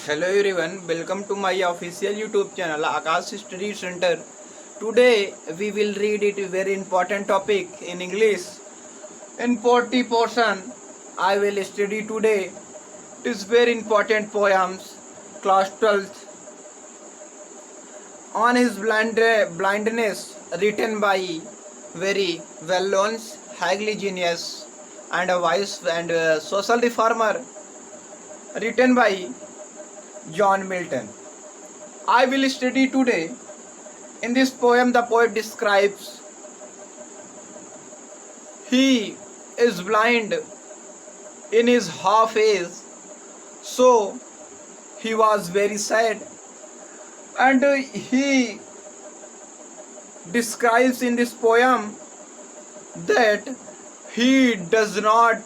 Hello everyone, welcome to my official YouTube channel Akash Study Center. Today we will read it very important topic in English. In 40 portion I will study today. It is very important poems, class 12th. On his blindness, written by very well-known Hagley genius and a wise and social reformer, written by John Milton. I will study today. In this poem, the poet describes he is blind in his half age, so he was very sad, and he describes in this poem that he does not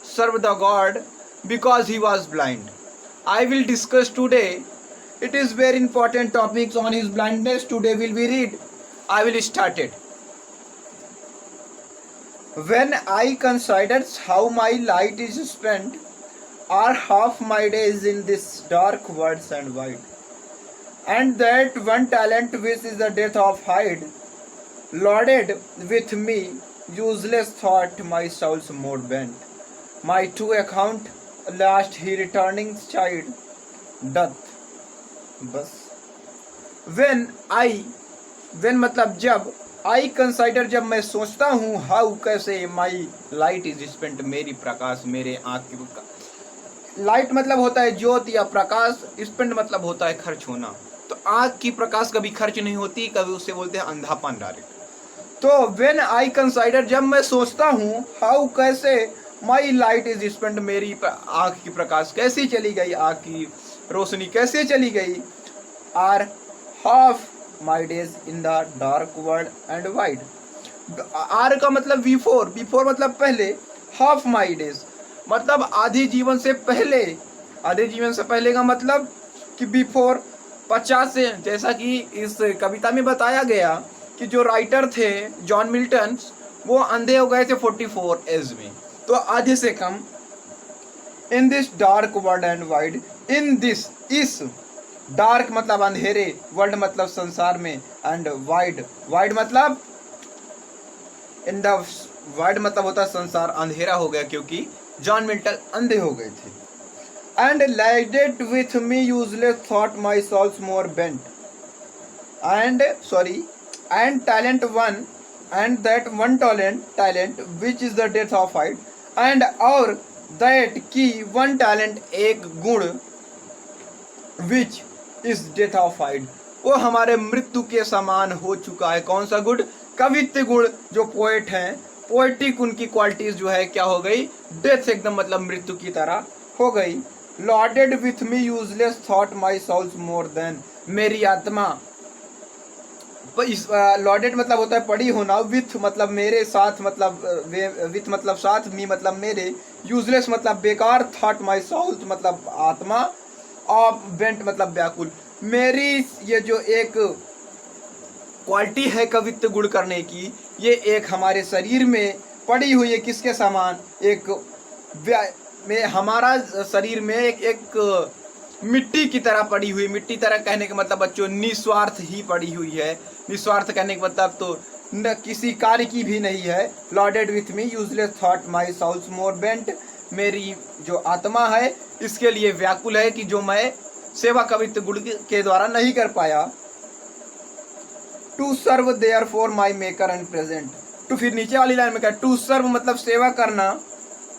serve the God because he was blind. I will discuss today. It is very important topics on his blindness. Today will be read. I will start it. When I consider how my light is spent, are half my days in this dark words and wide, and that one talent which is the death of hide, lauded with me, useless thought my soul's more bent. My true account last he returning child doth बस. when मतलब जब I consider जब मैं सोचता हूँ how कैसे माई light is spent मेरी प्रकाश मेरे आँख की लाइट मतलब होता है ज्योत या प्रकाश, स्पेंट मतलब होता है खर्च होना. तो आँख की प्रकाश कभी खर्च नहीं होती, कभी उसे बोलते हैं अंधापन डायरेक्ट. तो when I consider जब मैं सोचता हूँ हाउ कैसे माई लाइट इज स्पेंट मेरी आँख की प्रकाश कैसी चली गई, आँख की रोशनी कैसे चली गई. Ere half my days in the dark world and wide. Ere का मतलब बिफोर, बिफोर मतलब पहले, हाफ माई डेज मतलब आधी जीवन से पहले. आधे जीवन से पहले का मतलब कि बिफोर 50 से, जैसा कि इस कविता में बताया गया कि जो राइटर थे जॉन मिल्टन वो अंधे हो गए थे 44 एज में, तो आधे से कम. In this dark world and wide, in this इस डार्क मतलब अंधेरे, वर्ल्ड मतलब संसार में, एंड वाइड, वाइड मतलब इन द वाइड मतलब होता है संसार. अंधेरा हो गया क्योंकि जॉन मिल्टन अंधे हो गए थे. And lodged with me useless thought my souls more bent, and sorry and talent one, and that one talent which is the death of height, and और that की one talent एक गुण which is death of height, वो हमारे मृत्यु के समान हो चुका है. कौन सा गुण? कवित्व गुण. जो पोएट हैं, पोएटिक उनकी क्वालिटीज जो है क्या हो गई, डेथ एकदम मतलब मृत्यु की तरह हो गई. Lodged with me useless thought my souls more then, मेरी आत्मा. लॉर्डेड मतलब होता है पड़ी होना, विथ मतलब मेरे साथ, मतलब विथ मतलब साथ, मी मतलब मेरे, यूजलेस मतलब बेकार, थॉट माई सोल मतलब आत्मा, और बेंट मतलब व्याकुल. मेरी ये जो एक क्वालिटी है कवित्व गुण करने की, ये एक हमारे शरीर में पड़ी हुई है. किसके समान? एक में हमारा शरीर में एक मिट्टी की तरह पड़ी हुई. मिट्टी तरह कहने का मतलब बच्चों निस्वार्थ ही पड़ी हुई है. निस्वार्थ कहने का मतलब तो न किसी कार्य की भी नहीं है. Lodged with me useless thought my souls more bent, मेरी जो आत्मा है इसके लिए व्याकुल है कि जो मैं सेवा कवित्व गुण के द्वारा नहीं कर पाया. To serve there for my maker and present. टू फिर नीचे वाली लाइन में क्या, टू सर्व मतलब सेवा करना,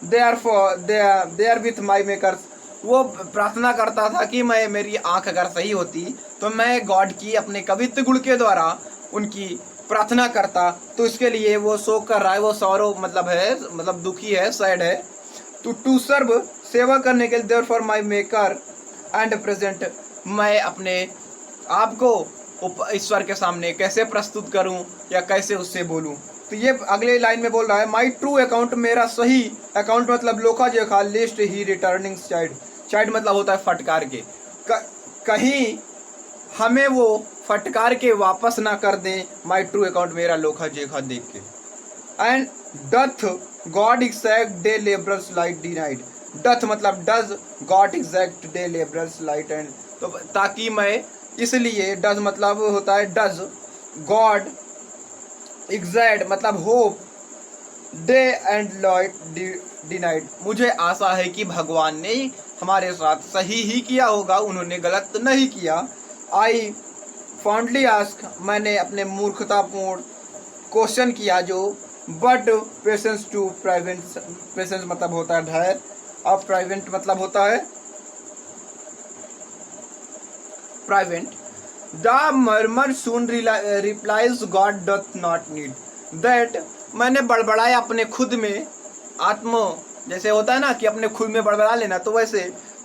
there for there with my maker, वो प्रार्थना करता था कि मैं, मेरी आंख अगर सही होती तो मैं गॉड की अपने कवित्व गुण के द्वारा उनकी प्रार्थना करता. तो इसके लिए वो शोक कर रहा है, वो सौरव मतलब है, मतलब दुखी है, सैड है. तो टू सर्व सेवा करने के लिए, there for my maker and present, मैं अपने आप को ईश्वर के सामने कैसे प्रस्तुत करूं या कैसे उससे बोलूं. तो ये अगले लाइन में बोल रहा है माई ट्रू अकाउंट, मेरा सही अकाउंट मतलब लोका जोखा, लिस्ट ही रिटर्निंग चाइल्ड. चाइल्ड मतलब होता है फटकार के, कहीं हमें वो फटकार के वापस ना कर दें. माई ट्रू अकाउंट मेरा लोखा जोखा देख के. And doth God exact day labourers light denied, doth मतलब does God exact day labourers light and, तो ताकि मैं इसलिए, डज मतलब होता है डज गॉड एग्जैक्ट मतलब hope day and light denied, मुझे आशा है कि भगवान ने हमारे साथ सही ही किया होगा, उन्होंने गलत नहीं किया। आई फॉन्डली आस्क, मैंने अपने मूर्खतापूर्ण क्वेश्चन किया जो, but patience to prevent, patience मतलब होता है धैर्य और प्रिवेंट मतलब होता है prevent. The murmur soon replies God doth not need that, मैंने बड़बड़ाया अपने खुद में, आत्म जैसे होता है ना कि अपने खुद में बड़बड़ा लेना, तो वैसे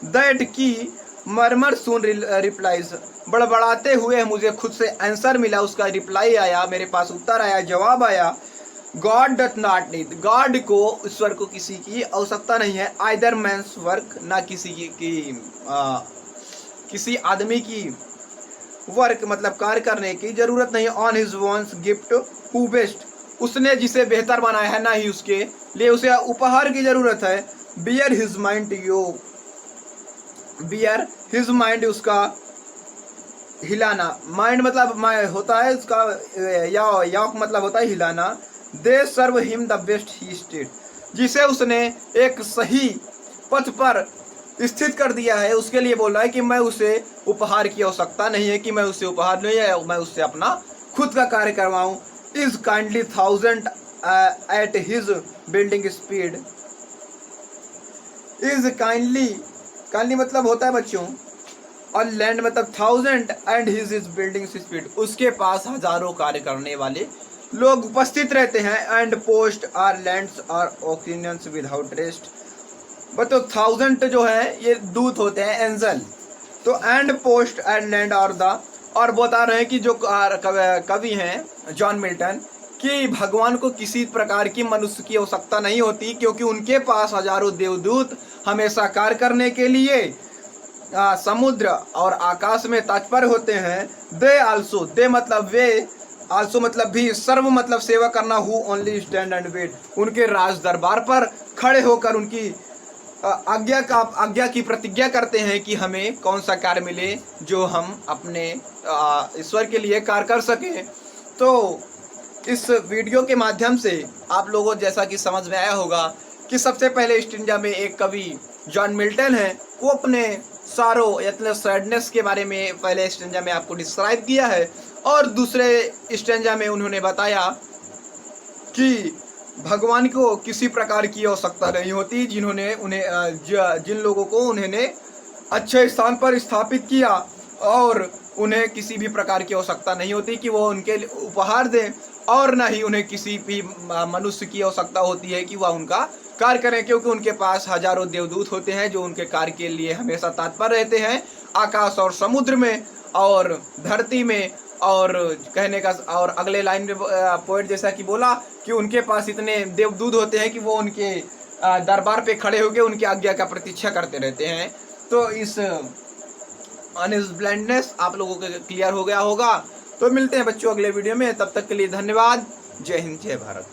दैट की मर्मर सून रिप्लाइज, बड़बड़ाते हुए मुझे खुद से आंसर मिला, उसका रिप्लाई आया, मेरे पास उत्तर आया, जवाब आया। God doth not need, God को, ईश्वर को किसी की आवश्यकता नहीं है। आइदर मैंस वर्क, ना किसी किसी आदमी की वर्क मतलब कार्य करने की जरूरत नहीं। On his owns gift who best, उसने जिसे बेहतर बनाया है ना ही उसके लिए उसे उपहार की जरूरत है। बियर हिज माइंड यो, बियर हिज माइंड उसका हिलाना, माइंड मतलब होता है उसका यॉक मतलब होता है हिलाना। They serve him the best he state, जिसे उसने एक सही पथ पर स्थित कर दिया है, उसके लिए बोल रहा है कि मैं उसे उपहार की आवश्यकता नहीं है, कि मैं उसे उपहार नहीं है, मैं उससे अपना खुद का कार्य करवाऊं। Is kindly 1000 at his building speed, is kindly, kindly मतलब होता है बच्चों, और लैंड मतलब 1000 and his is building speed, उसके पास हजारों कार्य करने वाले लोग उपस्थित रहते हैं। And post o'er lands or occasions without rest, तो 1000 जो है ये दूत होते हैं एंजल, तो एंड पोस्ट एंड लैंड और द, और बता रहे हैं कि जो कवि हैं जॉन मिल्टन, कि भगवान को किसी प्रकार की मनुष्य की आवश्यकता नहीं होती, क्योंकि उनके पास हजारों देवदूत हमेशा कार्य करने के लिए समुद्र और आकाश में तत्पर होते हैं। दे आल्सो, दे मतलब वे, आल्सो मतलब भी, सर्व मतलब सेवा करना, who only stand and wait, उनके राज दरबार पर खड़े होकर उनकी आज्ञा की प्रतिज्ञा करते हैं कि हमें कौन सा कार्य मिले जो हम अपने ईश्वर के लिए कार्य कर सकें। तो इस वीडियो के माध्यम से आप लोगों जैसा कि समझ में आया होगा कि सबसे पहले ईस्ट इंडिया में एक कवि जॉन मिल्टन है, वो अपने सारो या सैडनेस के बारे में पहले स्टेंजा में आपको डिस्क्राइब किया है, और दूसरे स्टेंजा में उन्होंने बताया कि भगवान को किसी प्रकार की आवश्यकता नहीं होती, जिन्होंने उन्हें जिन लोगों को उन्होंने अच्छे स्थान पर स्थापित किया, और उन्हें किसी भी प्रकार की आवश्यकता नहीं होती कि वो उनके उपहार दें, और न ही उन्हें किसी भी मनुष्य की आवश्यकता होती है कि वह उनका कार्य करें, क्योंकि उनके पास हजारों देवदूत होते हैं जो उनके कार्य के लिए हमेशा तत्पर रहते हैं, आकाश और समुद्र में और धरती में। और कहने का, और अगले लाइन में पोएट जैसा कि बोला कि उनके पास इतने देवदूत होते हैं कि वो उनके दरबार पे खड़े होकर उनकी आज्ञा का प्रतीक्षा करते रहते हैं। तो इस ब्लाइंडनेस आप लोगों को क्लियर हो गया होगा। तो मिलते हैं बच्चों अगले वीडियो में, तब तक के लिए धन्यवाद। जय हिंद, जय भारत।